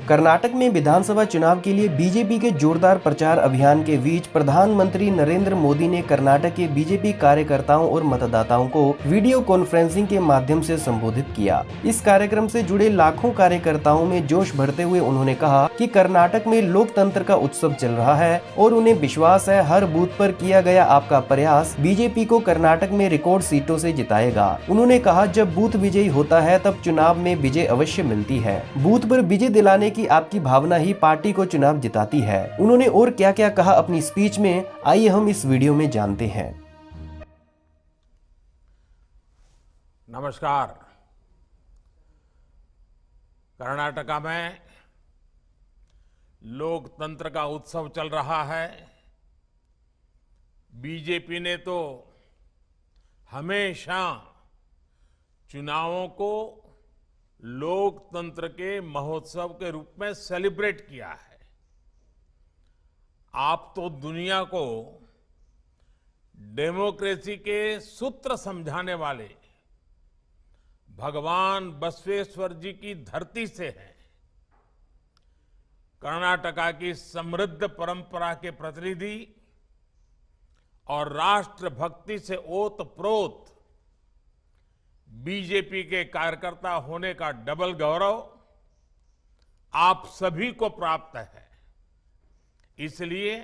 कर्नाटक में विधानसभा चुनाव के लिए बीजेपी के जोरदार प्रचार अभियान के बीच प्रधानमंत्री नरेंद्र मोदी ने कर्नाटक के बीजेपी कार्यकर्ताओं और मतदाताओं को वीडियो कॉन्फ्रेंसिंग के माध्यम से संबोधित किया। इस कार्यक्रम से जुड़े लाखों कार्यकर्ताओं में जोश भरते हुए उन्होंने कहा कि कर्नाटक में लोकतंत्र का उत्सव चल रहा है और उन्हें विश्वास है हर बूथ पर किया गया आपका प्रयास बीजेपी को कर्नाटक में रिकॉर्ड सीटों से जिताएगा। उन्होंने कहा, जब बूथ विजयी होता है तब चुनाव में विजय अवश्य मिलती है। बूथ पर विजय दिलाने की आपकी भावना ही पार्टी को चुनाव जिताती है। उन्होंने और क्या क्या कहा अपनी स्पीच में, आइए हम इस वीडियो में जानते हैं। नमस्कार। कर्नाटका में लोकतंत्र का उत्सव चल रहा है। बीजेपी ने तो हमेशा चुनावों को लोकतंत्र के महोत्सव के रूप में सेलिब्रेट किया है। आप तो दुनिया को डेमोक्रेसी के सूत्र समझाने वाले भगवान बसवेश्वर जी की धरती से हैं। कर्नाटका की समृद्ध परंपरा के प्रतिनिधि और राष्ट्रभक्ति से ओतप्रोत बीजेपी के कार्यकर्ता होने का डबल गौरव आप सभी को प्राप्त है। इसलिए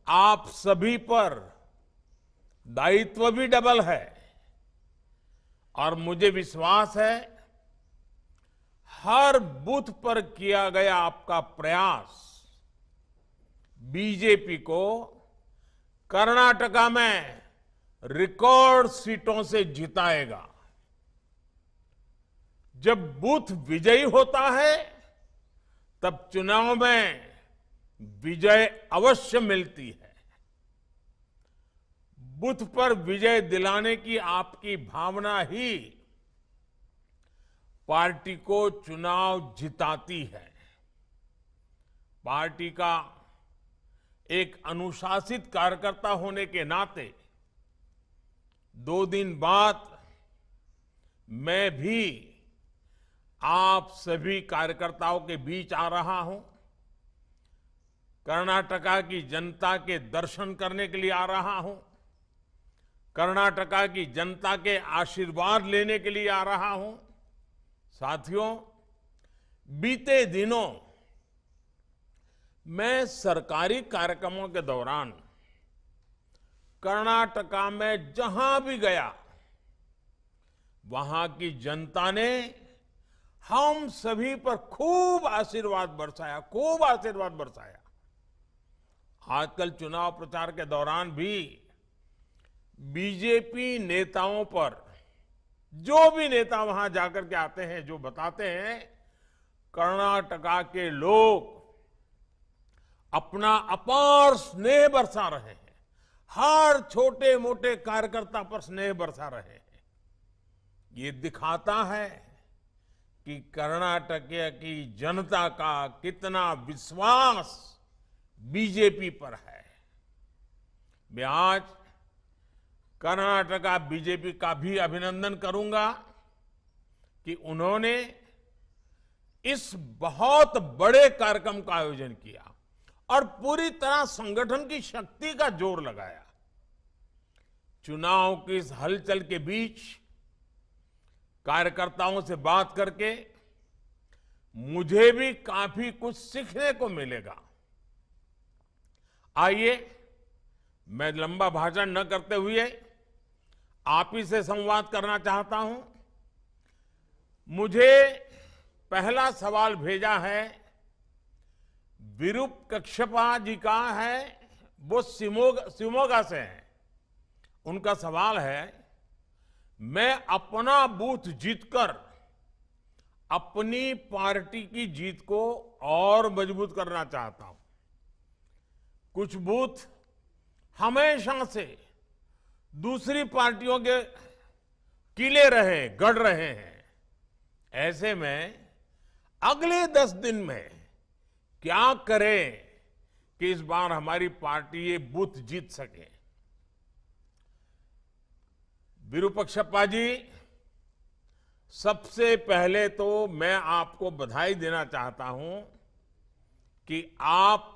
आप सभी पर दायित्व भी डबल है और मुझे विश्वास है हर बूथ पर किया गया आपका प्रयास बीजेपी को कर्नाटका में रिकॉर्ड सीटों से जिताएगा। जब बूथ विजयी होता है तब चुनाव में विजय अवश्य मिलती है। बूथ पर विजय दिलाने की आपकी भावना ही पार्टी को चुनाव जिताती है। पार्टी का एक अनुशासित कार्यकर्ता होने के नाते 2 दिन बाद मैं भी आप सभी कार्यकर्ताओं के बीच आ रहा हूं। कर्नाटका की जनता के दर्शन करने के लिए आ रहा हूं। कर्नाटका की जनता के आशीर्वाद लेने के लिए आ रहा हूं। साथियों, बीते दिनों मैं सरकारी कार्यक्रमों के दौरान कर्नाटका में जहां भी गया वहां की जनता ने हम सभी पर खूब आशीर्वाद बरसाया। आजकल चुनाव प्रचार के दौरान भी बीजेपी नेताओं पर, जो भी नेता वहां जाकर के आते हैं, जो बताते हैं, कर्नाटका के लोग अपना अपार स्नेह बरसा रहे हैं। हर छोटे मोटे कार्यकर्ता पर स्नेह बरसा रहे हैं। ये दिखाता है कि कर्नाटक की जनता का कितना विश्वास बीजेपी पर है। मैं आज कर्नाटका बीजेपी का भी अभिनंदन करूंगा कि उन्होंने इस बहुत बड़े कार्यक्रम का आयोजन किया और पूरी तरह संगठन की शक्ति का जोर लगाया। चुनाव की इस हलचल के बीच कार्यकर्ताओं से बात करके मुझे भी काफी कुछ सीखने को मिलेगा। आइए, मैं लंबा भाषण न करते हुए आप ही से संवाद करना चाहता हूं। मुझे पहला सवाल भेजा है विरूपाक्षप्पा जी का है, वो शिवमोगा से हैं। उनका सवाल है, मैं अपना बूथ जीतकर अपनी पार्टी की जीत को और मजबूत करना चाहता हूं। कुछ बूथ हमेशा से दूसरी पार्टियों के किले गढ़ रहे हैं। ऐसे में अगले 10 दिन में क्या करें कि इस बार हमारी पार्टी ये बूथ जीत सके। विरूपाक्षप्पा जी, सबसे पहले तो मैं आपको बधाई देना चाहता हूं कि आप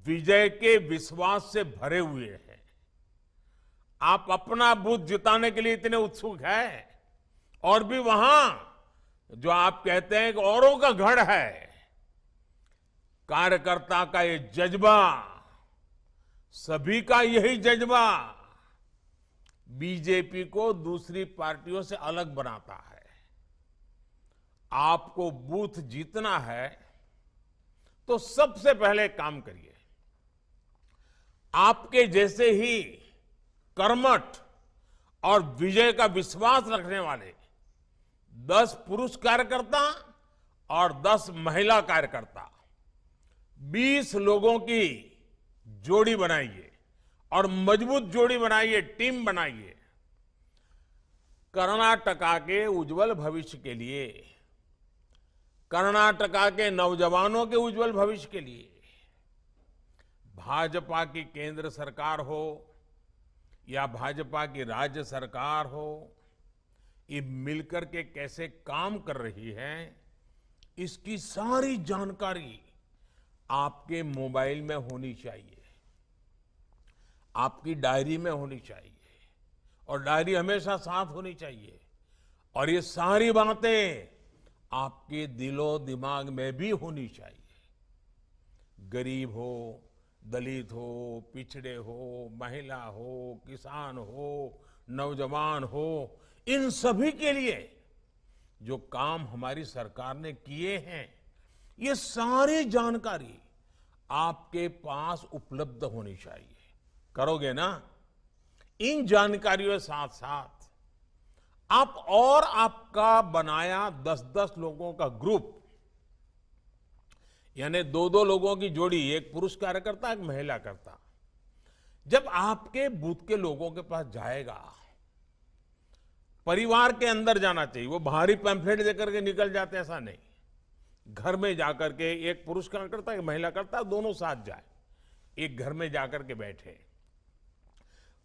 विजय के विश्वास से भरे हुए हैं। आप अपना बूथ जिताने के लिए इतने उत्सुक हैं और भी वहां जो आप कहते हैं कि औरों का गढ़ है, कार्यकर्ता का ये जज्बा, सभी का यही जज्बा बीजेपी को दूसरी पार्टियों से अलग बनाता है। आपको बूथ जीतना है तो सबसे पहले काम करिए। आपके जैसे ही कर्मठ और विजय का विश्वास रखने वाले 10 पुरुष कार्यकर्ता और 10 महिला कार्यकर्ता, 20 लोगों की जोड़ी बनाइए और मजबूत जोड़ी बनाइए, टीम बनाइए। कर्नाटका के उज्जवल भविष्य के लिए, कर्नाटका के नौजवानों के उज्जवल भविष्य के लिए भाजपा की केंद्र सरकार हो या भाजपा की राज्य सरकार हो, ये मिलकर के कैसे काम कर रही है, इसकी सारी जानकारी आपके मोबाइल में होनी चाहिए, आपकी डायरी में होनी चाहिए और डायरी हमेशा साथ होनी चाहिए। और ये सारी बातें आपके दिलो दिमाग में भी होनी चाहिए। गरीब हो, दलित हो, पिछड़े हो, महिला हो, किसान हो, नौजवान हो, इन सभी के लिए जो काम हमारी सरकार ने किए हैं, ये सारी जानकारी आपके पास उपलब्ध होनी चाहिए। करोगे ना? इन जानकारियों के साथ साथ आप और आपका बनाया 10-10 लोगों का ग्रुप, यानी 2-2 लोगों की जोड़ी, एक पुरुष कार्यकर्ता, एक महिला करता, जब आपके बूथ के लोगों के पास जाएगा, परिवार के अंदर जाना चाहिए। वो बाहरी पैम्फलेट देकर के निकल जाते, ऐसा नहीं। घर में जाकर के एक पुरुष कार्यकर्ता, एक महिला करता, दोनों साथ जाए, एक घर में जाकर के बैठे।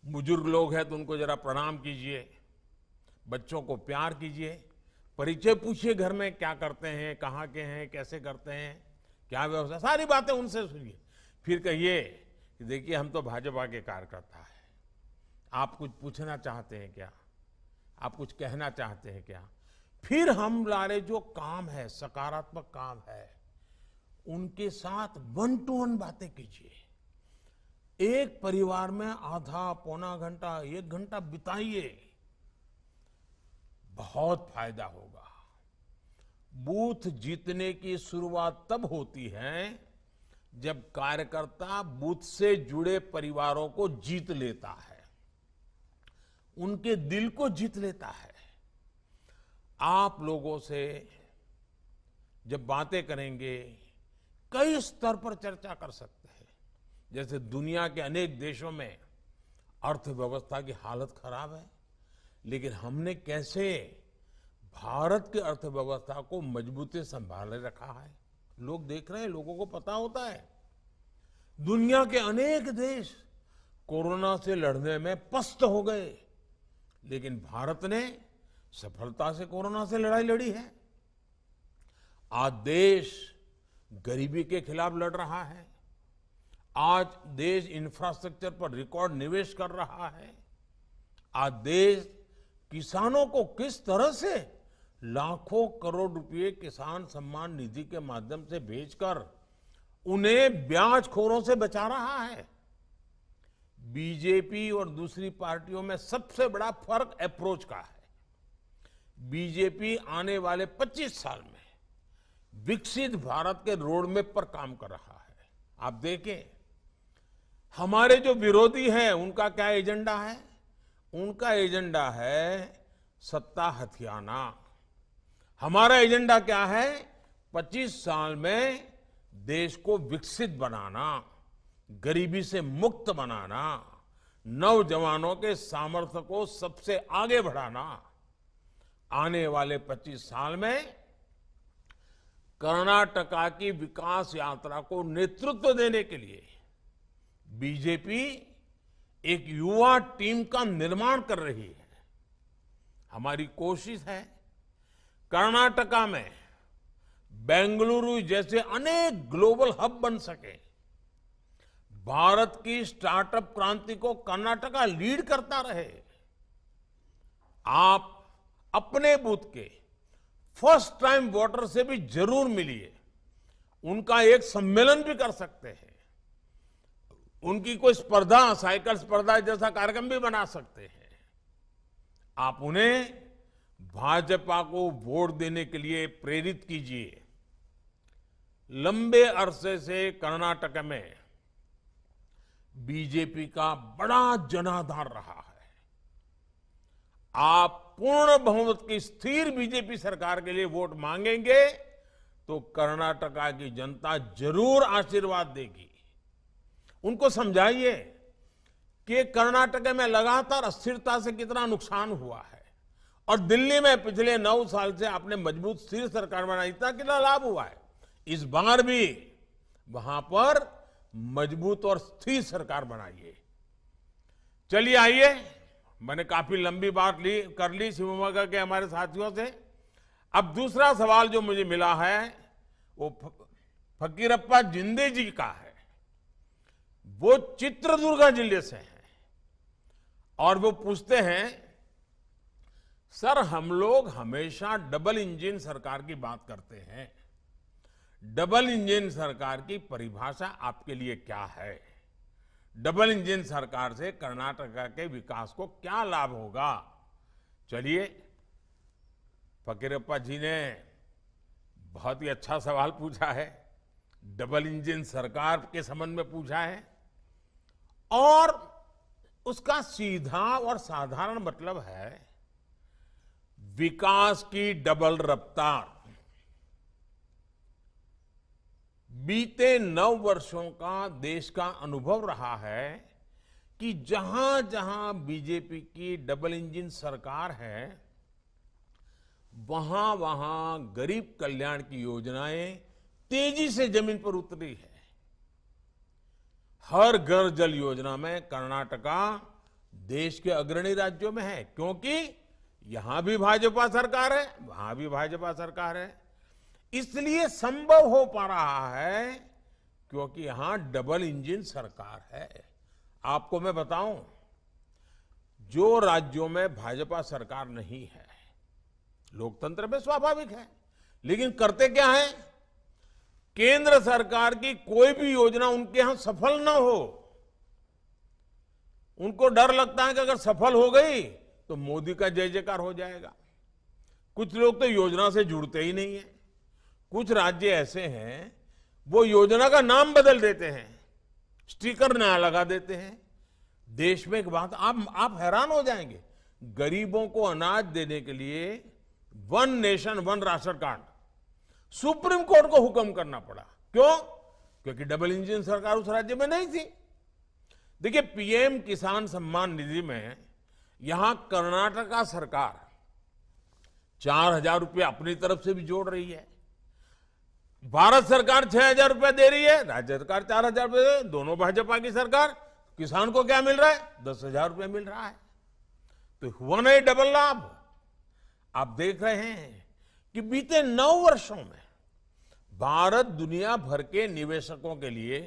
बुजुर्ग लोग हैं तो उनको जरा प्रणाम कीजिए, बच्चों को प्यार कीजिए, परिचय पूछिए, घर में क्या करते हैं, कहाँ के हैं, कैसे करते हैं, क्या व्यवस्था, सारी बातें उनसे सुनिए। फिर कहिए कि देखिए हम तो भाजपा के कार्यकर्ता हैं, आप कुछ पूछना चाहते हैं क्या, आप कुछ कहना चाहते हैं क्या। फिर हम लारे जो काम है, सकारात्मक काम है, उनके साथ 1 to 1 बातें कीजिए। एक परिवार में आधा पौना घंटा, 1 घंटा बिताइए, बहुत फायदा होगा। बूथ जीतने की शुरुआत तब होती है जब कार्यकर्ता बूथ से जुड़े परिवारों को जीत लेता है, उनके दिल को जीत लेता है। आप लोगों से जब बातें करेंगे, कई स्तर पर चर्चा कर सकते हैं। जैसे दुनिया के अनेक देशों में अर्थव्यवस्था की हालत खराब है, लेकिन हमने कैसे भारत की अर्थव्यवस्था को मजबूती से संभाले रखा है, लोग देख रहे हैं, लोगों को पता होता है। दुनिया के अनेक देश कोरोना से लड़ने में पस्त हो गए, लेकिन भारत ने सफलता से कोरोना से लड़ाई लड़ी है। आज देश गरीबी के खिलाफ लड़ रहा है, आज देश इंफ्रास्ट्रक्चर पर रिकॉर्ड निवेश कर रहा है, आज देश किसानों को किस तरह से लाखों करोड़ रुपए किसान सम्मान निधि के माध्यम से भेजकर उन्हें ब्याजखोरों से बचा रहा है। बीजेपी और दूसरी पार्टियों में सबसे बड़ा फर्क अप्रोच का है। बीजेपी आने वाले 25 साल में विकसित भारत के रोडमैप पर काम कर रहा है। आप देखें, हमारे जो विरोधी हैं उनका क्या एजेंडा है? उनका एजेंडा है सत्ता हथियाना। हमारा एजेंडा क्या है? 25 साल में देश को विकसित बनाना, गरीबी से मुक्त बनाना, नौजवानों के सामर्थ्य को सबसे आगे बढ़ाना। आने वाले 25 साल में कर्नाटका की विकास यात्रा को नेतृत्व देने के लिए बीजेपी एक युवा टीम का निर्माण कर रही है। हमारी कोशिश है कर्नाटका में बेंगलुरु जैसे अनेक ग्लोबल हब बन सके। भारत की स्टार्टअप क्रांति को कर्नाटका लीड करता रहे। आप अपने बूथ के फर्स्ट टाइम वोटर से भी जरूर मिलिए, उनका एक सम्मेलन भी कर सकते हैं, उनकी कोई स्पर्धा, साइकिल स्पर्धा जैसा कार्यक्रम भी बना सकते हैं। आप उन्हें भाजपा को वोट देने के लिए प्रेरित कीजिए। लंबे अरसे से कर्नाटक में बीजेपी का बड़ा जनाधार रहा है। आप पूर्ण बहुमत की स्थिर बीजेपी सरकार के लिए वोट मांगेंगे तो कर्नाटका की जनता जरूर आशीर्वाद देगी। उनको समझाइए कि कर्नाटक में लगातार अस्थिरता से कितना नुकसान हुआ है और दिल्ली में पिछले 9 साल से आपने मजबूत स्थिर सरकार बनाई, इतना कितना लाभ हुआ है। इस बार भी वहां पर मजबूत और स्थिर सरकार बनाइए। चलिए आइए, मैंने काफी लंबी बात कर ली शिवमोगा के हमारे साथियों से। अब दूसरा सवाल जो मुझे मिला है वो फकीरप्पा जिंदे जी का है। वो चित्रदुर्गा जिले से हैं और वो पूछते हैं, सर हम लोग हमेशा डबल इंजन सरकार की बात करते हैं, डबल इंजन सरकार की परिभाषा आपके लिए क्या है? डबल इंजन सरकार से कर्नाटका के विकास को क्या लाभ होगा? चलिए, फकीरप्पा जी ने बहुत ही अच्छा सवाल पूछा है, डबल इंजन सरकार के संबंध में पूछा है और उसका सीधा और साधारण मतलब है विकास की डबल रफ्तार। बीते 9 वर्षों का देश का अनुभव रहा है कि जहां जहां बीजेपी की डबल इंजन सरकार है वहां वहां गरीब कल्याण की योजनाएं तेजी से जमीन पर उतरी है। हर घर जल योजना में कर्नाटका देश के अग्रणी राज्यों में है, क्योंकि यहां भी भाजपा सरकार है, वहां भी भाजपा सरकार है। इसलिए संभव हो पा रहा है क्योंकि यहां डबल इंजन सरकार है। आपको मैं बताऊं, जो राज्यों में भाजपा सरकार नहीं है, लोकतंत्र में स्वाभाविक है, लेकिन करते क्या है, केंद्र सरकार की कोई भी योजना उनके यहां सफल ना हो, उनको डर लगता है कि अगर सफल हो गई तो मोदी का जय जयकार हो जाएगा। कुछ लोग तो योजना से जुड़ते ही नहीं है। कुछ राज्य ऐसे हैं वो योजना का नाम बदल देते हैं, स्टिकर नया लगा देते हैं। देश में एक बात आप हैरान हो जाएंगे, गरीबों को अनाज देने के लिए 1 nation 1 ration card supreme court को हुक्म करना पड़ा। क्यों? क्योंकि डबल इंजन सरकार उस राज्य में नहीं थी। देखिए, पीएम किसान सम्मान निधि में यहां कर्नाटका सरकार 4,000 रुपये अपनी तरफ से भी जोड़ रही है, भारत सरकार 6,000 रुपये दे रही है, राज्य सरकार 4,000 रुपये, दोनों भाजपा की सरकार। किसान को क्या मिल रहा है? 10,000 रुपये मिल रहा है। तो हुआ नहीं डबल लाभ। आप देख रहे हैं कि बीते 9 वर्षों में भारत दुनिया भर के निवेशकों के लिए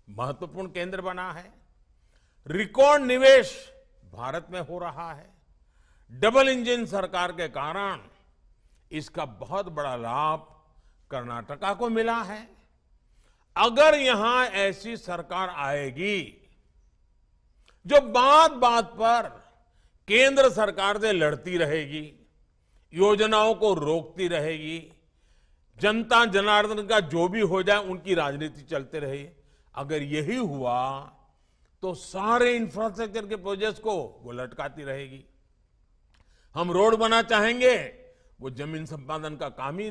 महत्वपूर्ण केंद्र बना है। रिकॉर्ड निवेश भारत में हो रहा है। डबल इंजन सरकार के कारण इसका बहुत बड़ा लाभ कर्नाटका को मिला है। अगर यहां ऐसी सरकार आएगी जो बात बात पर केंद्र सरकार से लड़ती रहेगी, योजनाओं को रोकती रहेगी, जनता जनार्दन का जो भी हो जाए उनकी राजनीति चलते रहे, अगर यही हुआ तो सारे इंफ्रास्ट्रक्चर के प्रोजेक्ट्स को वो लटकाती रहेगी। हम रोड बना चाहेंगे, वो जमीन संपादन का काम ही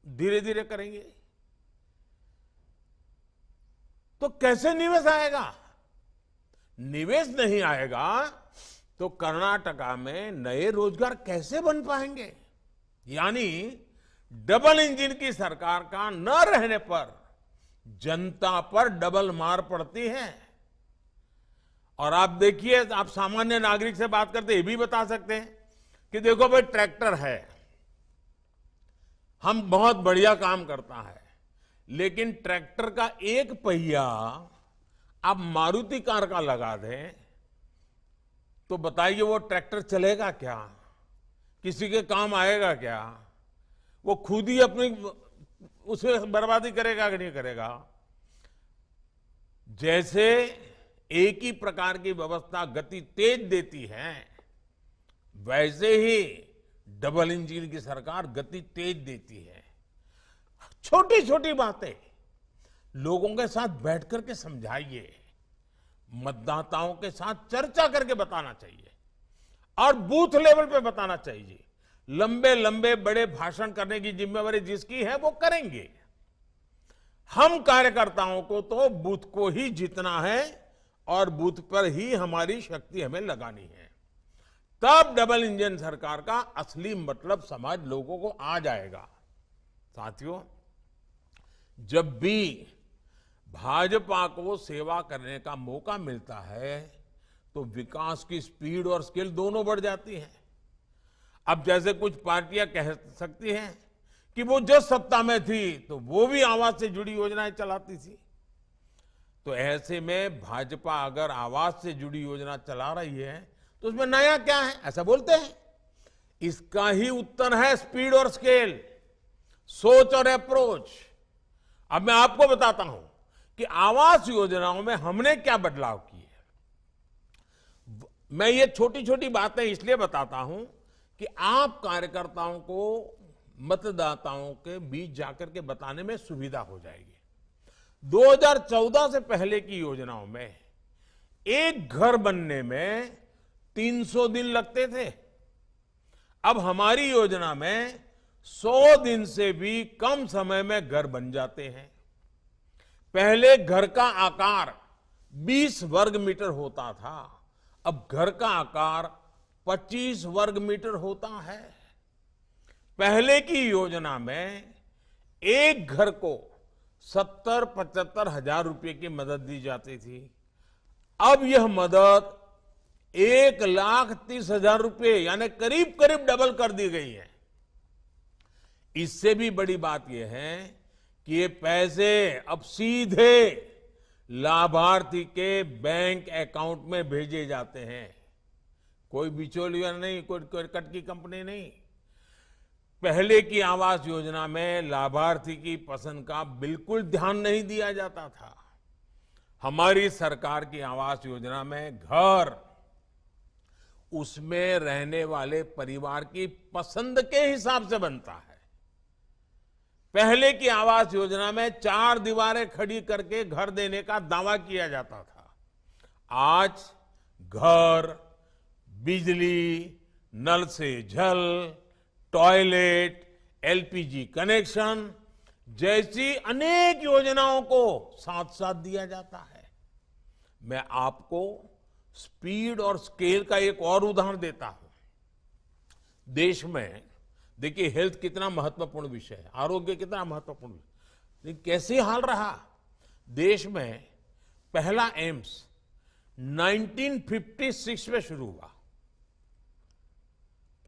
धीरे धीरे करेंगे। तो कैसे निवेश आएगा? निवेश नहीं आएगा तो कर्नाटका में नए रोजगार कैसे बन पाएंगे? यानी डबल इंजन की सरकार का न रहने पर जनता पर डबल मार पड़ती है। और आप देखिए, आप सामान्य नागरिक से बात करते ये भी बता सकते हैं कि देखो भाई ट्रैक्टर है, हम बहुत बढ़िया काम करता है, लेकिन ट्रैक्टर का एक पहिया आप मारुति कार का लगा दें तो बताइए वो ट्रैक्टर चलेगा क्या, किसी के काम आएगा क्या? वो खुद ही अपनी उसमें बर्बादी करेगा कि नहीं करेगा? जैसे एक ही प्रकार की व्यवस्था गति तेज देती है, वैसे ही डबल इंजन की सरकार गति तेज देती है। छोटी छोटी बातें लोगों के साथ बैठ करके समझाइए, मतदाताओं के साथ चर्चा करके बताना चाहिए और बूथ लेवल पे बताना चाहिए। लंबे लंबे बड़े भाषण करने की जिम्मेवारी जिसकी है वो करेंगे। हम कार्यकर्ताओं को तो बूथ को ही जीतना है और बूथ पर ही हमारी शक्ति हमें लगानी है। तब डबल इंजन सरकार का असली मतलब समझ लोगों को आ जाएगा। साथियों, जब भी भाजपा को सेवा करने का मौका मिलता है तो विकास की स्पीड और स्केल दोनों बढ़ जाती है। अब जैसे कुछ पार्टियां कह सकती हैं कि वो जब सत्ता में थी तो वो भी आवास से जुड़ी योजनाएं चलाती थी, तो ऐसे में भाजपा अगर आवास से जुड़ी योजना चला रही है तो उसमें नया क्या है, ऐसा बोलते हैं। इसका ही उत्तर है स्पीड और स्केल, सोच और अप्रोच। अब मैं आपको बताता हूं कि आवास योजनाओं में हमने क्या बदलाव किए। मैं ये छोटी छोटी बातें इसलिए बताता हूं कि आप कार्यकर्ताओं को मतदाताओं के बीच जाकर के बताने में सुविधा हो जाएगी। 2014 से पहले की योजनाओं में एक घर बनने में 300 दिन लगते थे। अब हमारी योजना में 100 दिन से भी कम समय में घर बन जाते हैं। पहले घर का आकार 20 वर्ग मीटर होता था, अब घर का आकार 25 वर्ग मीटर होता है। पहले की योजना में एक घर को 70-75 हजार रुपए की मदद दी जाती थी। अब यह मदद 1,30,000 रुपए यानी करीब करीब डबल कर दी गई है। इससे भी बड़ी बात यह है कि ये पैसे अब सीधे लाभार्थी के बैंक अकाउंट में भेजे जाते हैं। कोई बिचौलिया नहीं, कोई कट की कंपनी नहीं। पहले की आवास योजना में लाभार्थी की पसंद का बिल्कुल ध्यान नहीं दिया जाता था। हमारी सरकार की आवास योजना में घर उसमें रहने वाले परिवार की पसंद के हिसाब से बनता है। पहले की आवास योजना में 4 दीवारें खड़ी करके घर देने का दावा किया जाता था। आज घर, बिजली, नल से जल, टॉयलेट, एलपीजी कनेक्शन जैसी अनेक योजनाओं को साथ साथ दिया जाता है। मैं आपको स्पीड और स्केल का एक और उदाहरण देता हूं। देश में देखिए हेल्थ कितना महत्वपूर्ण विषय है, आरोग्य कितना महत्वपूर्ण विषय, लेकिन कैसे हाल रहा। देश में पहला एम्स 1956 में शुरू हुआ।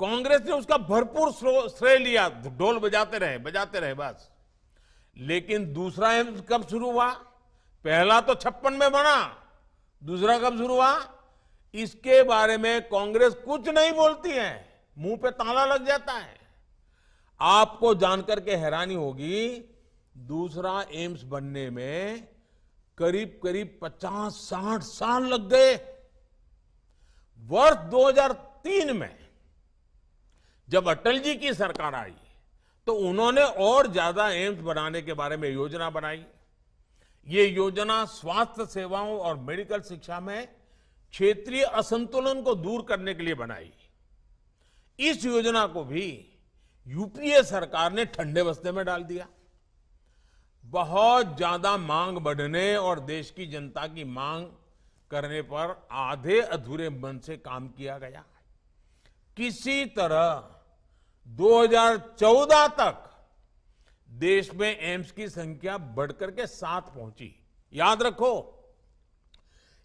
कांग्रेस ने उसका भरपूर श्रेय लिया, ढोल बजाते रहे बस। लेकिन दूसरा एम्स कब शुरू हुआ? पहला तो 56 में बना, दूसरा कब शुरू हुआ इसके बारे में कांग्रेस कुछ नहीं बोलती है, मुंह पे ताला लग जाता है। आपको जानकर के हैरानी होगी, दूसरा एम्स बनने में करीब करीब 50-60 साल लग गए। वर्ष 2003 में जब अटल जी की सरकार आई तो उन्होंने और ज्यादा एम्स बनाने के बारे में योजना बनाई। ये योजना स्वास्थ्य सेवाओं और मेडिकल शिक्षा में क्षेत्रीय असंतुलन को दूर करने के लिए बनाई। इस योजना को भी यूपीए सरकार ने ठंडे बस्ते में डाल दिया। बहुत ज्यादा मांग बढ़ने और देश की जनता की मांग करने पर आधे अधूरे मन से काम किया गया। किसी तरह 2014 तक देश में एम्स की संख्या बढ़कर के 7 पहुंची। याद रखो,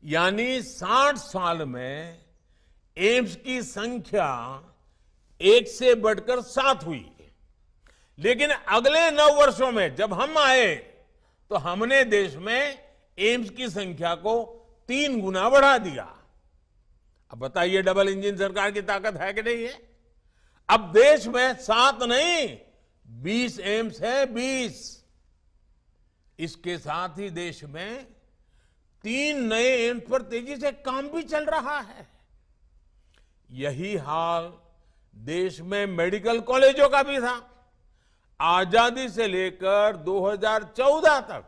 यानी 60 साल में एम्स की संख्या एक से बढ़कर 7 हुई। लेकिन अगले 9 वर्षों में जब हम आए तो हमने देश में एम्स की संख्या को 3 गुना बढ़ा दिया। अब बताइए, डबल इंजन सरकार की ताकत है कि नहीं है? अब देश में 7 नहीं 20 एम्स है, 20। इसके साथ ही देश में 3 नए एम्स पर तेजी से काम भी चल रहा है। यही हाल देश में मेडिकल कॉलेजों का भी था। आजादी से लेकर 2014 तक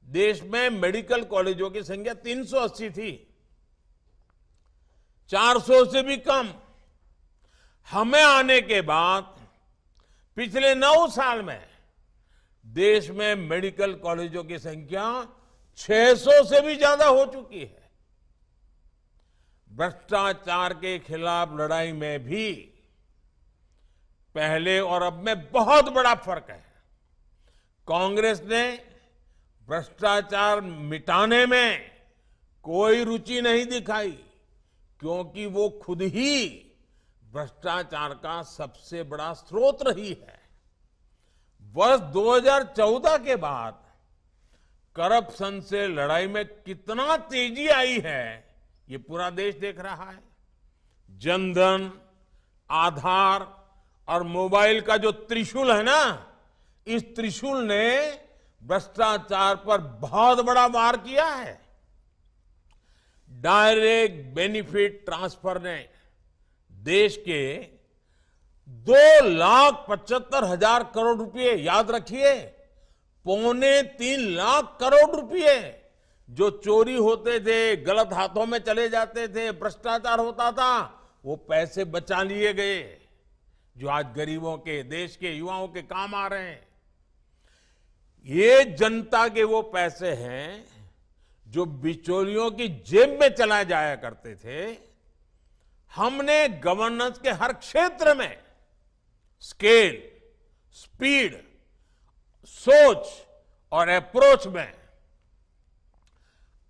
देश में मेडिकल कॉलेजों की संख्या 380 थी, 400 से भी कम। हमें आने के बाद पिछले 9 साल में देश में मेडिकल कॉलेजों की संख्या 600 से भी ज्यादा हो चुकी है। भ्रष्टाचार के खिलाफ लड़ाई में भी पहले और अब में बहुत बड़ा फर्क है। कांग्रेस ने भ्रष्टाचार मिटाने में कोई रुचि नहीं दिखाई, क्योंकि वो खुद ही भ्रष्टाचार का सबसे बड़ा स्रोत रही है। वर्ष 2014 के बाद करप्शन से लड़ाई में कितना तेजी आई है, ये पूरा देश देख रहा है। जनधन, आधार और मोबाइल का जो त्रिशूल है ना, इस त्रिशूल ने भ्रष्टाचार पर बहुत बड़ा वार किया है। डायरेक्ट बेनिफिट ट्रांसफर ने देश के 2,75,000 करोड़ रुपए, याद रखिए 2.25 लाख करोड़ रुपए जो चोरी होते थे, गलत हाथों में चले जाते थे, भ्रष्टाचार होता था, वो पैसे बचा लिए गए, जो आज गरीबों के, देश के युवाओं के काम आ रहे हैं। ये जनता के वो पैसे हैं जो बिचौलियों की जेब में चला जाया करते थे। हमने गवर्नेंस के हर क्षेत्र में स्केल, स्पीड, सोच और अप्रोच में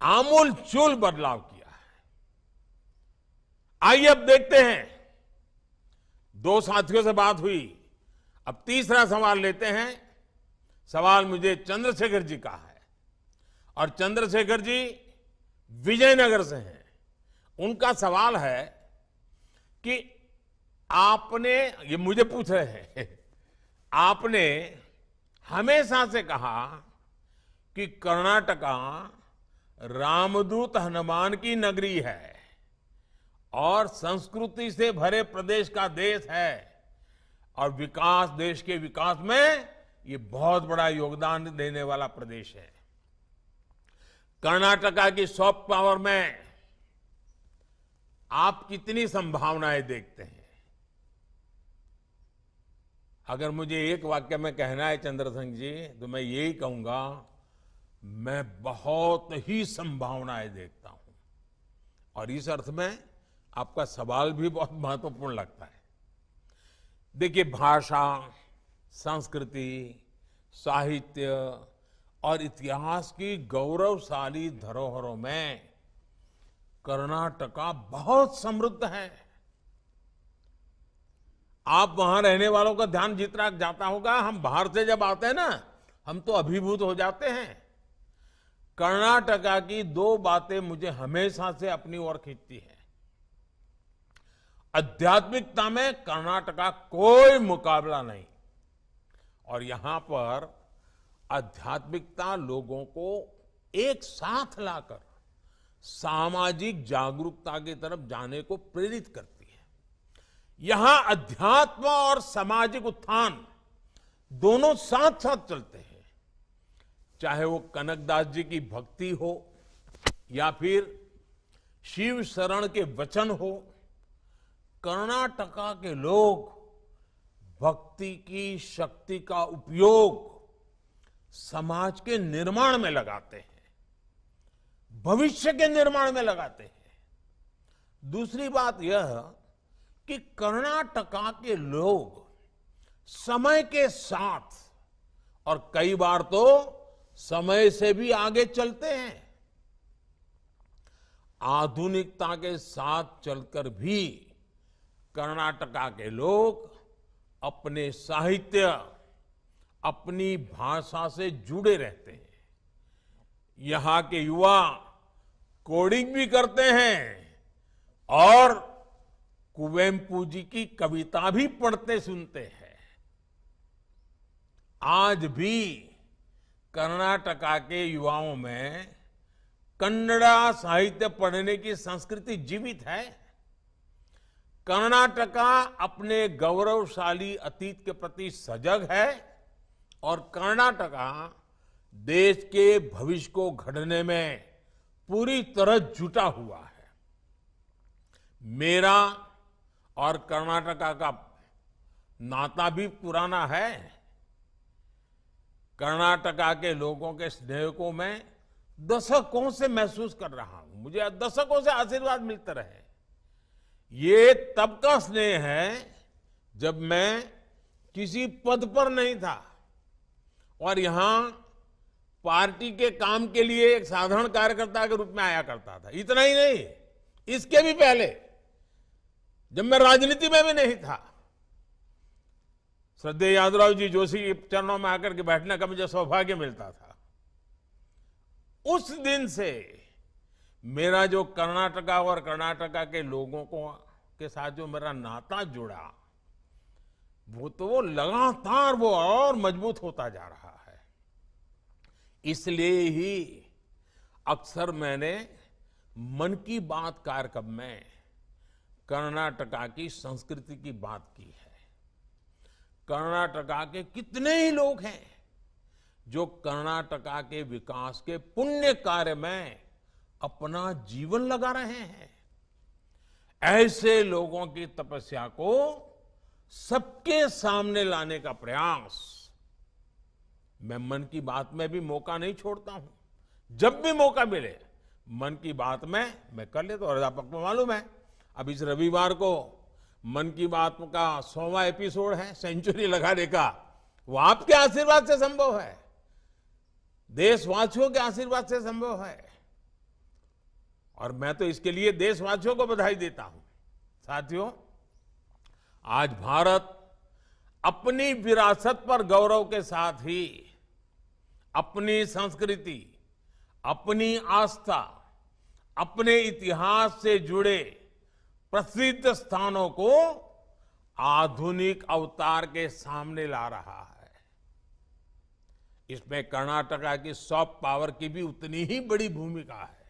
आमूलचूल बदलाव किया है। आइए अब देखते हैं, 2 साथियों से बात हुई, अब तीसरा सवाल लेते हैं। सवाल मुझे चंद्रशेखर जी का है और चंद्रशेखर जी विजयनगर से हैं। उनका सवाल है कि आपने, ये मुझे पूछ रहे हैं, आपने हमेशा से कहा कि कर्नाटका रामदूत हनुमान की नगरी है और संस्कृति से भरे प्रदेश का देश है और विकास, देश के विकास में ये बहुत बड़ा योगदान देने वाला प्रदेश है। कर्नाटका की सॉफ्ट पावर में आप कितनी संभावनाएं देखते हैं? अगर मुझे एक वाक्य में कहना है चंद्रशेखर जी, तो मैं यही कहूंगा, मैं बहुत ही संभावनाएं देखता हूं। और इस अर्थ में आपका सवाल भी बहुत महत्वपूर्ण लगता है। देखिए, भाषा, संस्कृति, साहित्य और इतिहास की गौरवशाली धरोहरों में कर्नाटका बहुत समृद्ध है। आप वहां रहने वालों का ध्यान जितना जाता होगा, हम बाहर से जब आते हैं ना, हम तो अभिभूत हो जाते हैं। कर्नाटका की 2 बातें मुझे हमेशा से अपनी ओर खींचती है। आध्यात्मिकता में कर्नाटका कोई मुकाबला नहीं, और यहां पर आध्यात्मिकता लोगों को एक साथ लाकर सामाजिक जागरूकता की तरफ जाने को प्रेरित करती है। यहां अध्यात्म और सामाजिक उत्थान दोनों साथ साथ चलते हैं। चाहे वो कनकदास जी की भक्ति हो या फिर शिव शरण के वचन हो, कर्नाटका के लोग भक्ति की शक्ति का उपयोग समाज के निर्माण में लगाते हैं, भविष्य के निर्माण में लगाते हैं। दूसरी बात यह कि कर्नाटका के लोग समय के साथ और कई बार तो समय से भी आगे चलते हैं। आधुनिकता के साथ चलकर भी कर्नाटका के लोग अपने साहित्य, अपनी भाषा से जुड़े रहते हैं। यहाँ के युवा कोडिंग भी करते हैं और कुवेम्पू जी की कविता भी पढ़ते सुनते हैं। आज भी कर्नाटका के युवाओं में कन्नड़ा साहित्य पढ़ने की संस्कृति जीवित है। कर्नाटका अपने गौरवशाली अतीत के प्रति सजग है और कर्नाटका देश के भविष्य को गढ़ने में पूरी तरह जुटा हुआ है। मेरा और कर्नाटका का नाता भी पुराना है। कर्नाटका के लोगों के स्नेह को मैं दशकों से महसूस कर रहा हूं। मुझे दशकों से आशीर्वाद मिलते रहे। ये तब का स्नेह है जब मैं किसी पद पर नहीं था और यहां पार्टी के काम के लिए एक साधारण कार्यकर्ता के रूप में आया करता था। इतना ही नहीं, इसके भी पहले जब मैं राजनीति में भी नहीं था, श्रद्धेय यादवराव जी जोशी के चरणों में आकर के बैठने का मुझे सौभाग्य मिलता था। उस दिन से मेरा जो कर्नाटका और कर्नाटका के लोगों के साथ जो मेरा नाता जुड़ा, वो लगातार वो और मजबूत होता जा रहा है। इसलिए ही अक्सर मैंने मन की बात कार्यक्रम में कर्नाटका की संस्कृति की बात की है। कर्नाटका के कितने ही लोग हैं जो कर्नाटका के विकास के पुण्य कार्य में अपना जीवन लगा रहे हैं। ऐसे लोगों की तपस्या को सबके सामने लाने का प्रयास मैं मन की बात में भी मौका नहीं छोड़ता हूं। जब भी मौका मिले मन की बात में मैं कर लेता हूं। और आपको मालूम है, अब इस रविवार को मन की बात का 100वां एपिसोड है, सेंचुरी लगाने का। वो आपके आशीर्वाद से संभव है, देशवासियों के आशीर्वाद से संभव है और मैं तो इसके लिए देशवासियों को बधाई देता हूं। साथियों, आज भारत अपनी विरासत पर गौरव के साथ ही अपनी संस्कृति, अपनी आस्था, अपने इतिहास से जुड़े प्रसिद्ध स्थानों को आधुनिक अवतार के सामने ला रहा है। इसमें कर्नाटका की सॉफ्ट पावर की भी उतनी ही बड़ी भूमिका है।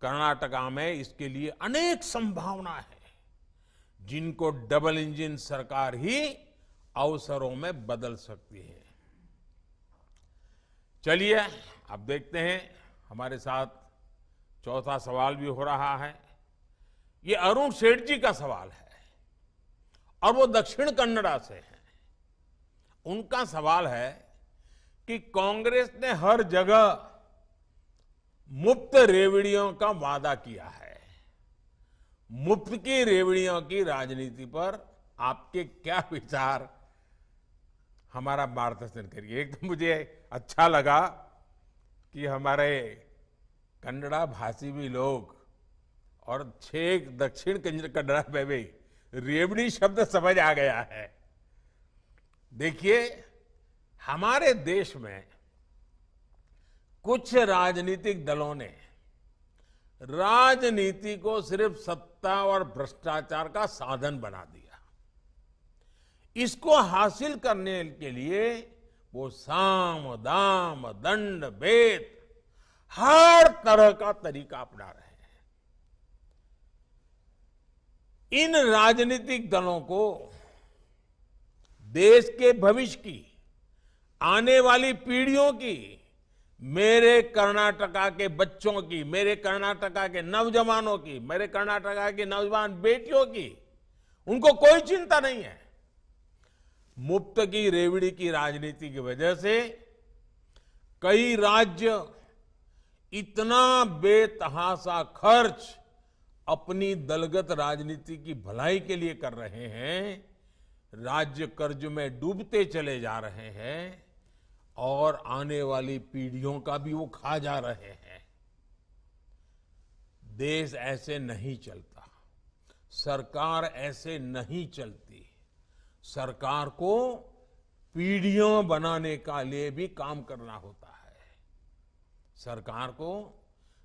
कर्नाटका में इसके लिए अनेक संभावना है जिनको डबल इंजन सरकार ही अवसरों में बदल सकती है। चलिए अब देखते हैं, हमारे साथ चौथा सवाल भी हो रहा है। ये अरुण सेठ जी का सवाल है और वो दक्षिण कन्नड़ा से हैं। उनका सवाल है कि कांग्रेस ने हर जगह मुफ्त रेवड़ियों का वादा किया है। मुफ्त की रेवड़ियों की राजनीति पर आपके क्या विचार, हमारा मार्गदर्शन करिए। एक तो मुझे अच्छा लगा कि हमारे कन्नड़ा भाषी भी लोग और छेक दक्षिण कन्नड़ा में भी रेवड़ी शब्द समझ आ गया है। देखिए, हमारे देश में कुछ राजनीतिक दलों ने राजनीति को सिर्फ सत्ता और भ्रष्टाचार का साधन बना दिया। इसको हासिल करने के लिए वो साम दाम दंड भेद हर तरह का तरीका अपना रहे हैं। इन राजनीतिक दलों को देश के भविष्य की, आने वाली पीढ़ियों की, मेरे कर्नाटका के बच्चों की, मेरे कर्नाटका के नौजवानों की, मेरे कर्नाटका की नौजवान बेटियों की, उनको कोई चिंता नहीं है। मुफ्त की रेवड़ी की राजनीति की वजह से कई राज्य इतना बेतहाशा खर्च अपनी दलगत राजनीति की भलाई के लिए कर रहे हैं, राज्य कर्ज में डूबते चले जा रहे हैं और आने वाली पीढ़ियों का भी वो खा जा रहे हैं। देश ऐसे नहीं चलता। सरकार ऐसे नहीं चलती। सरकार को पीढ़ियों बनाने का लिए भी काम करना होता है। सरकार को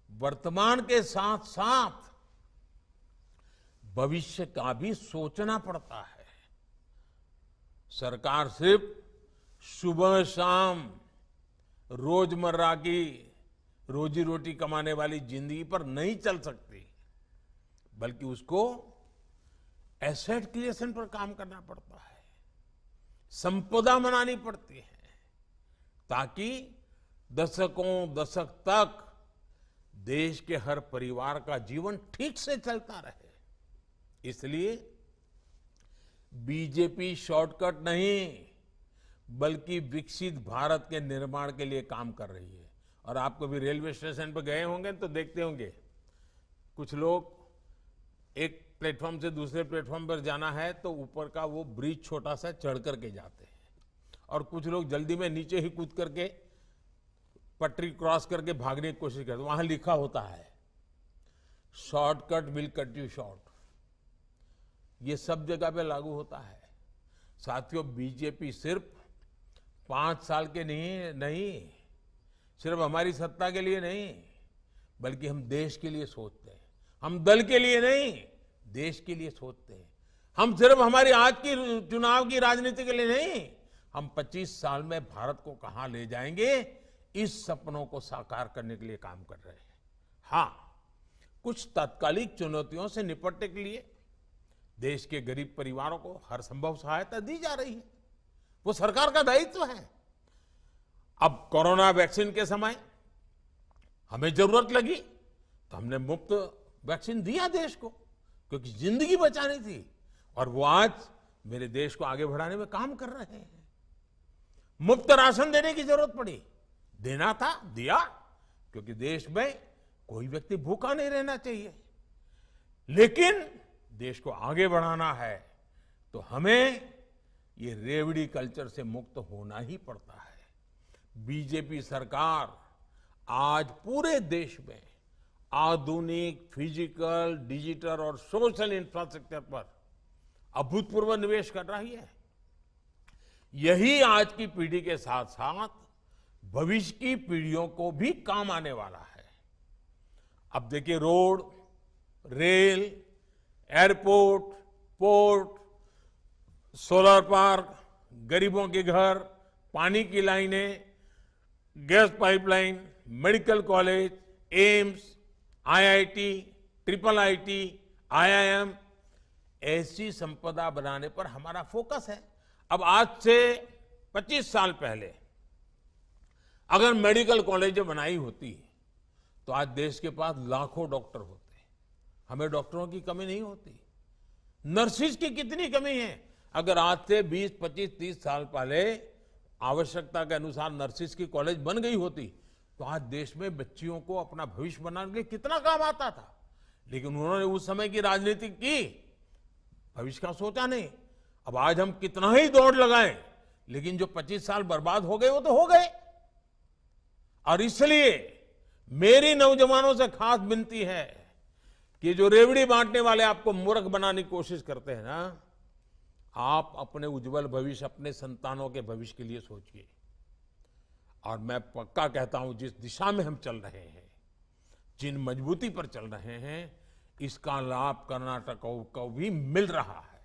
वर्तमान के साथ साथ भविष्य का भी सोचना पड़ता है। सरकार सिर्फ सुबह शाम रोजमर्रा की रोजी रोटी कमाने वाली जिंदगी पर नहीं चल सकती, बल्कि उसको एसेट क्रिएशन पर काम करना पड़ता है, संपदा बनानी पड़ती है, ताकि दशकों दशक तक देश के हर परिवार का जीवन ठीक से चलता रहे। इसलिए बीजेपी शॉर्टकट नहीं, बल्कि विकसित भारत के निर्माण के लिए काम कर रही है। और आप कभी रेलवे स्टेशन पर गए होंगे तो देखते होंगे, कुछ लोग एक प्लेटफॉर्म से दूसरे प्लेटफॉर्म पर जाना है तो ऊपर का वो ब्रिज छोटा सा चढ़ करके जाते हैं, और कुछ लोग जल्दी में नीचे ही कूद करके पटरी क्रॉस करके भागने की कोशिश करते हैं। वहां लिखा होता है shortcut will cut you short. ये सब जगह पे लागू होता है। साथियों, बीजेपी सिर्फ 5 साल के नहीं, सिर्फ हमारी सत्ता के लिए नहीं, बल्कि हम देश के लिए सोचते हैं। हम दल के लिए नहीं, देश के लिए सोचते हैं। हम सिर्फ हमारी आज की चुनाव की राजनीति के लिए नहीं, हम 25 साल में भारत को कहां ले जाएंगे, इस सपनों को साकार करने के लिए काम कर रहे हैं। हाँ, कुछ तात्कालिक चुनौतियों से निपटने के लिए देश के गरीब परिवारों को हर संभव सहायता दी जा रही है। वो सरकार का दायित्व है। अब कोरोना वैक्सीन के समय हमें जरूरत लगी तो हमने मुफ्त वैक्सीन दिया देश को, क्योंकि जिंदगी बचानी थी। और वो आज मेरे देश को आगे बढ़ाने में काम कर रहे हैं। मुफ्त राशन देने की जरूरत पड़ी, देना था, दिया, क्योंकि देश में कोई व्यक्ति भूखा नहीं रहना चाहिए। लेकिन देश को आगे बढ़ाना है तो हमें ये रेवड़ी कल्चर से मुक्त होना ही पड़ता है। बीजेपी सरकार आज पूरे देश में आधुनिक फिजिकल, डिजिटल और सोशल इंफ्रास्ट्रक्चर पर अभूतपूर्व निवेश कर रही है। यही आज की पीढ़ी के साथ साथ भविष्य की पीढ़ियों को भी काम आने वाला है। अब देखिए, road, rail, airport, port, solar park, गरीबों के घर, पानी की लाइनें, gas pipeline, medical college, AIIMS, IIT, triple IT, IIM, ऐसी संपदा बनाने पर हमारा फोकस है। अब आज से 25 साल पहले अगर मेडिकल कॉलेज बनाई होती तो आज देश के पास लाखों डॉक्टर होते। हमें डॉक्टरों की कमी नहीं होती। नर्सिस की कितनी कमी है। अगर आज से 20, 25, 30 साल पहले आवश्यकता के अनुसार नर्सिस की कॉलेज बन गई होती तो आज देश में बच्चियों को अपना भविष्य बनाने के लिए कितना काम आता था। लेकिन उन्होंने उस समय की राजनीति की, भविष्य का सोचा नहीं। अब आज हम कितना ही दौड़ लगाएं, लेकिन जो 25 साल बर्बाद हो गए वो तो हो गए। और इसलिए मेरी नौजवानों से खास विनती है कि जो रेवड़ी बांटने वाले आपको मूर्ख बनाने की कोशिश करते हैं ना, आप अपने उज्जवल भविष्य, अपने संतानों के भविष्य के लिए सोचिए। और मैं पक्का कहता हूं, जिस दिशा में हम चल रहे हैं, जिन मजबूती पर चल रहे हैं, इसका लाभ कर्नाटक को भी मिल रहा है।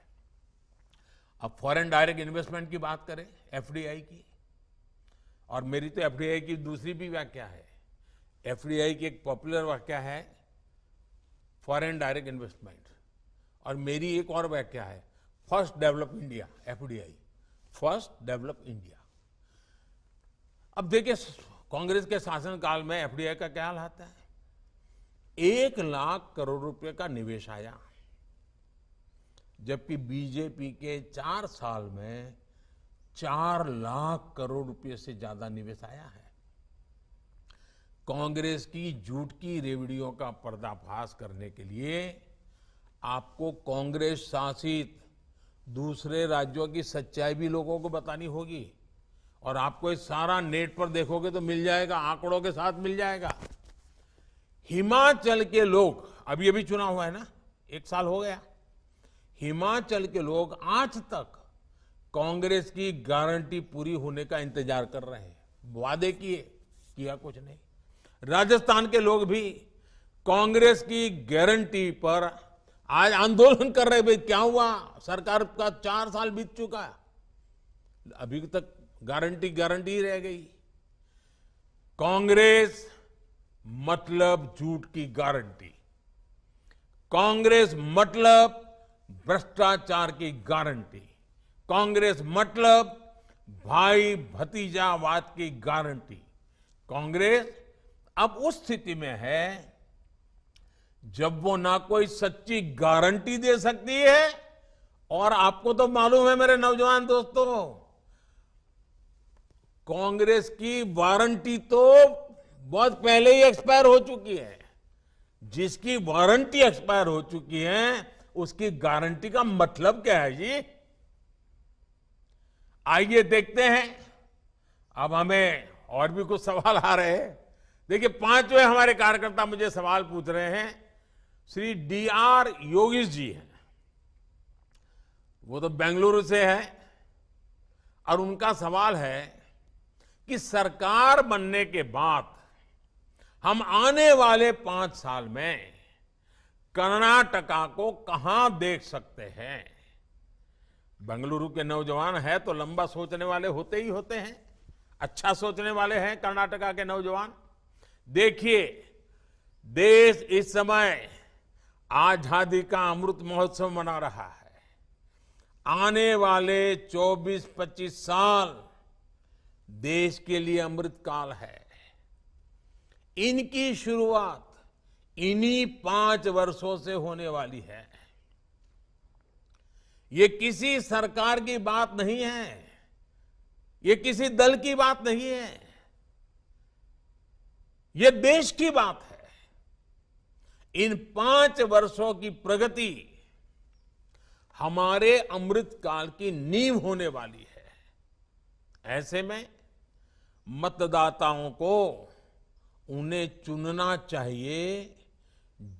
अब फॉरेन डायरेक्ट इन्वेस्टमेंट की बात करें, एफडीआई की, और मेरी तो एफडीआई की दूसरी भी व्याख्या है। एफडीआई की एक पॉपुलर व्याख्या है फॉरेन डायरेक्ट इन्वेस्टमेंट, और मेरी एक और व्याख्या है first develop India, FDI, first develop India. अब देखिए, कांग्रेस के शासनकाल में एफडीआई का क्या हाल आता है। 1 लाख करोड़ रुपए का निवेश आया, जबकि बीजेपी के 4 साल में 4 लाख करोड़ रुपए से ज्यादा निवेश आया है। कांग्रेस की झूठ की रेवड़ियों का पर्दाफाश करने के लिए आपको कांग्रेस शासित दूसरे राज्यों की सच्चाई भी लोगों को बतानी होगी। और आपको ये सारा नेट पर देखोगे तो मिल जाएगा, आंकड़ों के साथ मिल जाएगा। हिमाचल के लोग, अभी चुनाव हुआ है ना, 1 साल हो गया, हिमाचल के लोग आज तक कांग्रेस की गारंटी पूरी होने का इंतजार कर रहे हैं। वादे किए, किया कुछ नहीं। राजस्थान के लोग भी कांग्रेस की गारंटी पर आज आंदोलन कर रहे। भाई क्या हुआ, सरकार का 4 साल बीत चुका है, अभी तक गारंटी ही रह गई। कांग्रेस मतलब झूठ की गारंटी, कांग्रेस मतलब भ्रष्टाचार की गारंटी, कांग्रेस मतलब भाई भतीजावाद की गारंटी। कांग्रेस अब उस स्थिति में है जब वो ना कोई सच्ची गारंटी दे सकती है, और आपको तो मालूम है मेरे नौजवान दोस्तों, कांग्रेस की वारंटी तो बहुत पहले ही एक्सपायर हो चुकी है। जिसकी वारंटी एक्सपायर हो चुकी है उसकी गारंटी का मतलब क्या है जी? आइए देखते हैं। अब हमें और भी कुछ सवाल आ रहे हैं। देखिए, 5वें हमारे कार्यकर्ता मुझे सवाल पूछ रहे हैं। श्री DR योगेश जी हैं, वो तो बेंगलुरु से है, और उनका सवाल है कि सरकार बनने के बाद हम आने वाले 5 साल में कर्नाटका को कहां देख सकते हैं? बेंगलुरु के नौजवान है तो लंबा सोचने वाले होते ही होते हैं, अच्छा सोचने वाले हैं कर्नाटका के नौजवान। देखिए, देश इस समय आजादी का अमृत महोत्सव मना रहा है। आने वाले 24-25 साल देश के लिए अमृत काल है। इनकी शुरुआत इन्हीं 5 वर्षों से होने वाली है। ये किसी सरकार की बात नहीं है, ये किसी दल की बात नहीं है, ये देश की बात है। इन 5 वर्षों की प्रगति हमारे अमृत काल की नींव होने वाली है। ऐसे में मतदाताओं को उन्हें चुनना चाहिए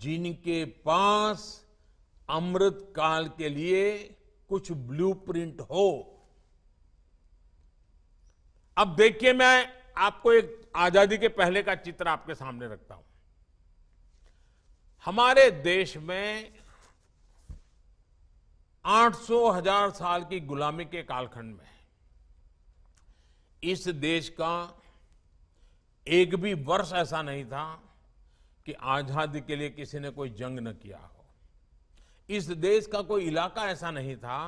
जिनके पास अमृत काल के लिए कुछ ब्लूप्रिंट हो। अब देखिए, मैं आपको एक आजादी के पहले का चित्र आपके सामने रखता हूं। हमारे देश में 800,000 साल की गुलामी के कालखंड में इस देश का एक भी वर्ष ऐसा नहीं था कि आजादी के लिए किसी ने कोई जंग न किया हो। इस देश का कोई इलाका ऐसा नहीं था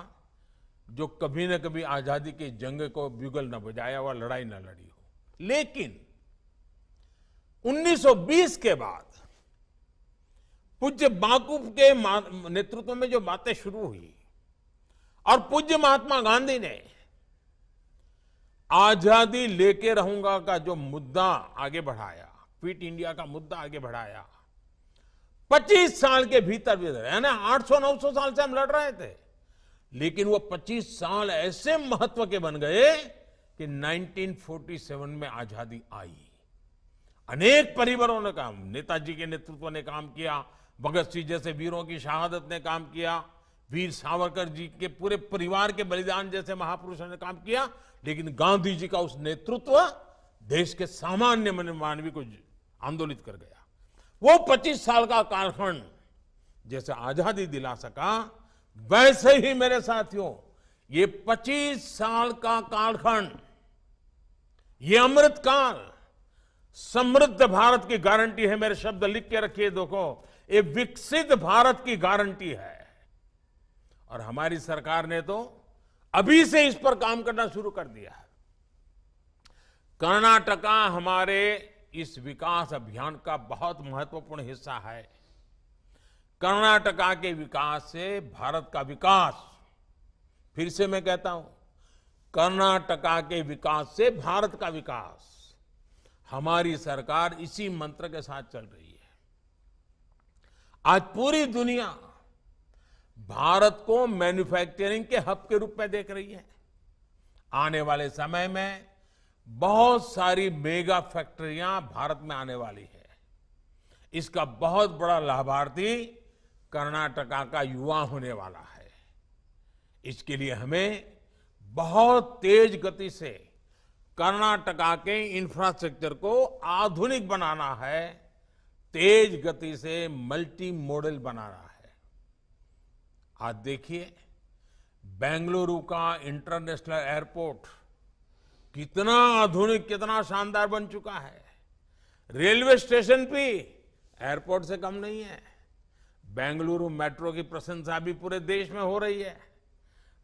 जो कभी न कभी आजादी की जंग को ब्यूगल न बजाया हुआ, लड़ाई न लड़ी हो। लेकिन 1920 के बाद पूज्य बापू के नेतृत्व में जो बातें शुरू हुई और पूज्य महात्मा गांधी ने आजादी लेके रहूंगा का जो मुद्दा आगे बढ़ाया, फिट इंडिया का मुद्दा आगे बढ़ाया, 25 साल के भीतर है ना, 800-900 साल से हम लड़ रहे थे, लेकिन वो 25 साल ऐसे महत्व के बन गए कि 1947 में आजादी आई। अनेक परिवारों ने काम, नेताजी के नेतृत्व ने काम किया, भगत सिंह जैसे वीरों की शहादत ने काम किया, वीर सावरकर जी के पूरे परिवार के बलिदान जैसे महापुरुषों ने काम किया, लेकिन गांधी जी का उस नेतृत्व देश के सामान्य मानवी को आंदोलित कर गया। वो 25 साल का कालखंड जैसे आजादी दिला सका, वैसे ही मेरे साथियों ये 25 साल का कालखंड, ये अमृत काल समृद्ध भारत की गारंटी है। मेरे शब्द लिख के रखिए, देखो, ये विकसित भारत की गारंटी है। और हमारी सरकार ने तो अभी से इस पर काम करना शुरू कर दिया है। कर्नाटका हमारे इस विकास अभियान का बहुत महत्वपूर्ण हिस्सा है। कर्नाटका के विकास से भारत का विकास, फिर से मैं कहता हूं, कर्नाटका के विकास से भारत का विकास, हमारी सरकार इसी मंत्र के साथ चल रही है। आज पूरी दुनिया भारत को मैन्युफैक्चरिंग के हब के रूप में देख रही है। आने वाले समय में बहुत सारी मेगा फैक्ट्रियां भारत में आने वाली है। इसका बहुत बड़ा लाभार्थी कर्नाटका का युवा होने वाला है। इसके लिए हमें बहुत तेज गति से कर्नाटका के इंफ्रास्ट्रक्चर को आधुनिक बनाना है, तेज गति से मल्टी मॉडल बनाना है। आज देखिए बेंगलुरु का इंटरनेशनल एयरपोर्ट कितना आधुनिक, कितना शानदार बन चुका है। रेलवे स्टेशन भी एयरपोर्ट से कम नहीं है। बेंगलुरु मेट्रो की प्रशंसा भी पूरे देश में हो रही है।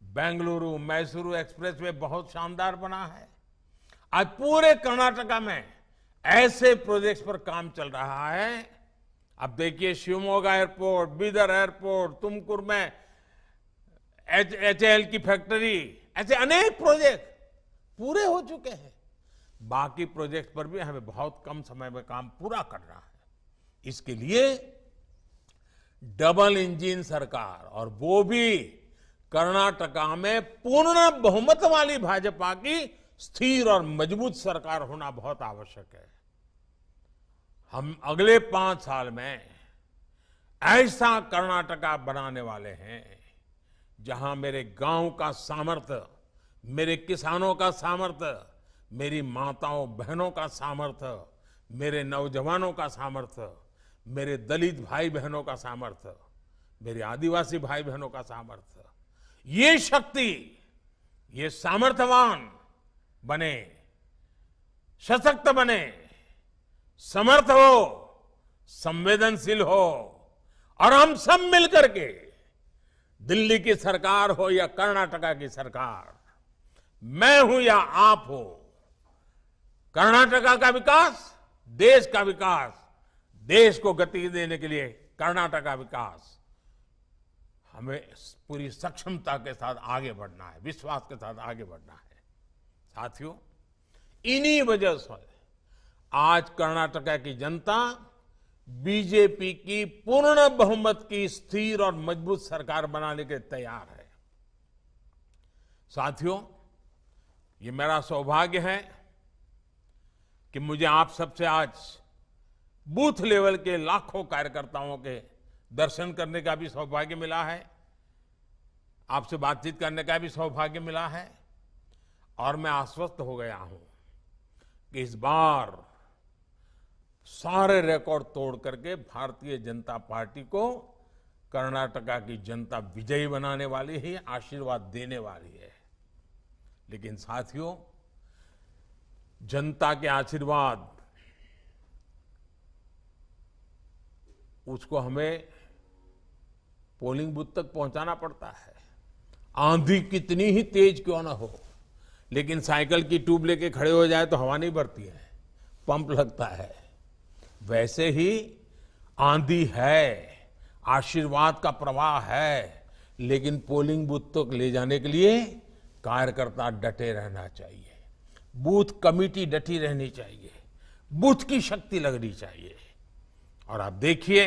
बेंगलुरु मैसूरू एक्सप्रेसवे बहुत शानदार बना है। आज पूरे कर्नाटका में ऐसे प्रोजेक्ट्स पर काम चल रहा है। अब देखिए शिवमोगा एयरपोर्ट, बीदर एयरपोर्ट, तुमकुर में HAL की फैक्ट्री, ऐसे अनेक प्रोजेक्ट पूरे हो चुके हैं। बाकी प्रोजेक्ट पर भी हमें बहुत कम समय में काम पूरा करना है। इसके लिए डबल इंजन सरकार, और वो भी कर्नाटका में पूर्ण बहुमत वाली भाजपा की स्थिर और मजबूत सरकार होना बहुत आवश्यक है। हम अगले 5 साल में ऐसा कर्नाटका बनाने वाले हैं जहां मेरे गांव का सामर्थ्य, मेरे किसानों का सामर्थ्य, मेरी माताओं बहनों का सामर्थ्य, मेरे नौजवानों का सामर्थ्य, मेरे दलित भाई बहनों का सामर्थ्य, मेरे आदिवासी भाई बहनों का सामर्थ्य, ये शक्ति, ये सामर्थ्यवान बने, सशक्त बने, समर्थ हो, संवेदनशील हो, और हम सब मिलकर के दिल्ली की सरकार हो या कर्नाटका की सरकार, मैं हूं या आप हो, कर्नाटका का विकास, देश का विकास, देश को गति देने के लिए कर्नाटका विकास, हमें पूरी सक्षमता के साथ आगे बढ़ना है, विश्वास के साथ आगे बढ़ना है। साथियों, इन्हीं वजह से आज कर्नाटका की जनता बीजेपी की पूर्ण बहुमत की स्थिर और मजबूत सरकार बनाने के तैयार है। साथियों, ये मेरा सौभाग्य है कि मुझे आप सबसे आज बूथ लेवल के लाखों कार्यकर्ताओं के दर्शन करने का भी सौभाग्य मिला है, आपसे बातचीत करने का भी सौभाग्य मिला है, और मैं आश्वस्त हो गया हूं कि इस बार सारे रिकॉर्ड तोड़ करके भारतीय जनता पार्टी को कर्नाटका की जनता विजयी बनाने वाली है, आशीर्वाद देने वाली है। लेकिन साथियों, जनता के आशीर्वाद उसको हमें पोलिंग बूथ तक पहुंचाना पड़ता है। आंधी कितनी ही तेज क्यों ना हो, लेकिन साइकिल की ट्यूब लेके खड़े हो जाए तो हवा नहीं भरती है, पंप लगता है। वैसे ही आंधी है, आशीर्वाद का प्रवाह है, लेकिन पोलिंग बूथ तक ले जाने के लिए कार्यकर्ता डटे रहना चाहिए, बूथ कमेटी डटी रहनी चाहिए, बूथ की शक्ति लगनी चाहिए। और आप देखिए,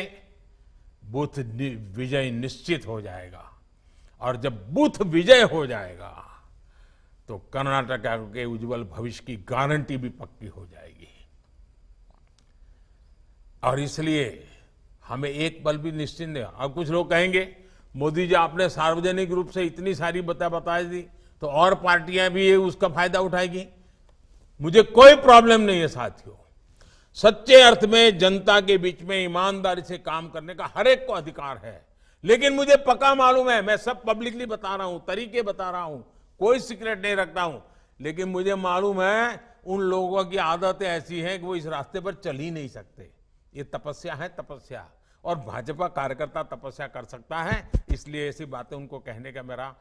बूथ विजय निश्चित हो जाएगा, और जब बूथ विजय हो जाएगा तो कर्नाटका के उज्जवल भविष्य की गारंटी भी पक्की हो जाएगी। और इसलिए हमें एक पल भी निश्चिंत नहीं। अब कुछ लोग कहेंगे, मोदी जी आपने सार्वजनिक रूप से इतनी सारी बता दी तो और पार्टियां भी ये उसका फायदा उठाएगी। मुझे कोई प्रॉब्लम नहीं है साथियों। सच्चे अर्थ में जनता के बीच में ईमानदारी से काम करने का हर एक को अधिकार है, लेकिन मुझे पक्का मालूम है, मैं सब पब्लिकली बता रहा हूं, तरीके बता रहा हूं, कोई सीक्रेट नहीं रखता हूं, लेकिन मुझे मालूम है उन लोगों की आदतें ऐसी हैं कि वो इस रास्ते पर चल ही नहीं सकते। ये तपस्या है, तपस्या, और भाजपा कार्यकर्ता तपस्या कर सकता है, इसलिए ऐसी बातें उनको कहने का मेरा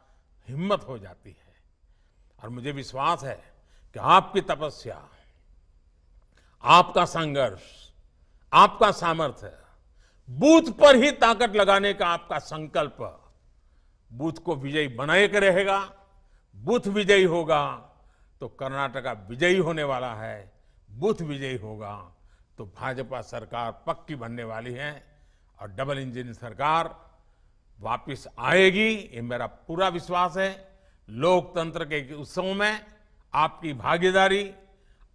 हिम्मत हो जाती है। और मुझे विश्वास है कि आपकी तपस्या, आपका संघर्ष, आपका सामर्थ्य, बूथ पर ही ताकत लगाने का आपका संकल्प बूथ को विजयी बनाए के रहेगा। बूथ विजयी होगा तो कर्नाटका विजयी होने वाला है, बूथ विजयी होगा तो भाजपा सरकार पक्की बनने वाली है, और डबल इंजन सरकार वापस आएगी, ये मेरा पूरा विश्वास है। लोकतंत्र के उत्सव में आपकी भागीदारी,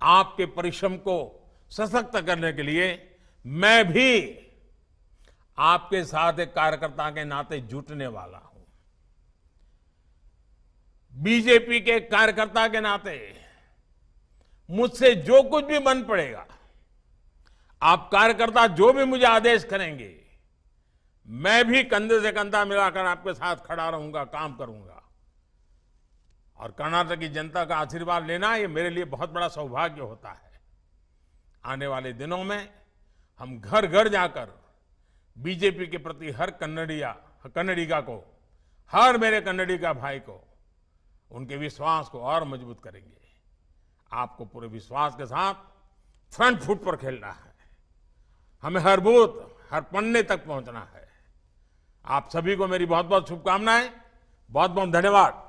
आपके परिश्रम को सशक्त करने के लिए मैं भी आपके साथ एक कार्यकर्ता के नाते जुटने वाला हूं। बीजेपी के कार्यकर्ता के नाते मुझसे जो कुछ भी बन पड़ेगा, आप कार्यकर्ता जो भी मुझे आदेश करेंगे, मैं भी कंधे से कंधा मिलाकर आपके साथ खड़ा रहूंगा, काम करूंगा। और कर्नाटक की जनता का आशीर्वाद लेना ये मेरे लिए बहुत बड़ा सौभाग्य होता है। आने वाले दिनों में हम घर घर जाकर बीजेपी के प्रति हर कन्नडिगा को, हर मेरे कन्नडिगा भाई को, उनके विश्वास को और मजबूत करेंगे। आपको पूरे विश्वास के साथ फ्रंट फुट पर खेलना है। हमें हर बूथ, हर पन्ने तक पहुंचना है। आप सभी को मेरी बहुत बहुत शुभकामनाएं। बहुत बहुत धन्यवाद।